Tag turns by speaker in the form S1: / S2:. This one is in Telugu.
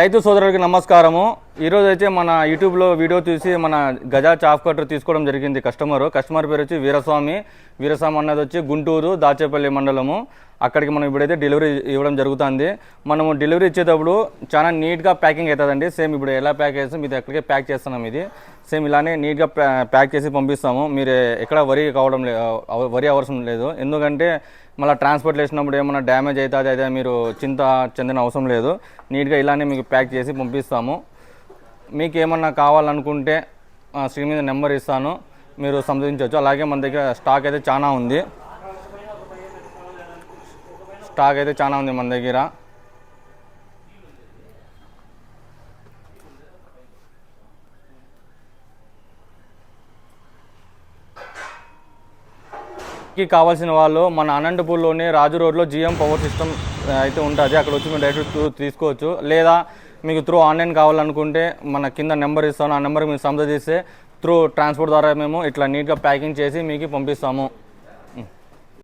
S1: రైతు సోదరులకి నమస్కారము. ఈరోజు అయితే మన యూట్యూబ్లో వీడియో చూసి మన గజా చాఫ్ కట్టర్ తీసుకోవడం జరిగింది. కస్టమర్ పేరు వచ్చి వీరస్వామి అన్నది వచ్చి గుంటూరు దాచేపల్లి మండలము. అక్కడికి మనం ఇప్పుడైతే డెలివరీ ఇవ్వడం జరుగుతుంది. మనము డెలివరీ ఇచ్చేటప్పుడు చాలా నీట్గా ప్యాకింగ్ అవుతుందండి. సేమ్ ఇప్పుడు ఎలా ప్యాక్ చేస్తాం ఇది ఎక్కడికే ప్యాక్ చేస్తున్నాం. ఇది సేమ్ ఇలానే నీట్గా ప్యాక్ చేసి పంపిస్తాము. మీరు ఎక్కడ వరి అవసరం లేదు. ఎందుకంటే మళ్ళీ ట్రాన్స్పోర్ట్ వేసినప్పుడు ఏమైనా డ్యామేజ్ అవుతుంది అయితే మీరు చింత చెందిన అవసరం లేదు. నీట్గా ఇలానే మీకు ప్యాక్ చేసి పంపిస్తాము. మీకు ఏమన్నా కావాలనుకుంటే స్క్రీన్ మీద నెంబర్ ఇస్తాను, మీరు సంప్రదించవచ్చు. అలాగే మన దగ్గర స్టాక్ అయితే చాలా ఉంది మన దగ్గర. కావాల్సిన వాళ్ళు మన అనంతపూర్లోని రాజు రోడ్లో జిఎం పవర్ సిస్టమ్ అయితే ఉంటుంది. అక్కడ వచ్చి మీరు డైరెక్ట్ తీసుకోవచ్చు. లేదా మీకు త్రూ ఆన్లైన్ కావాలనుకుంటే మన కింద నెంబర్ ఇస్తాను. ఆ నెంబర్కి మీరు సంప్రదిస్తే త్రూ ట్రాన్స్పోర్ట్ ద్వారా మేము ఇట్లా నీట్గా ప్యాకింగ్ చేసి మీకు పంపిస్తాము.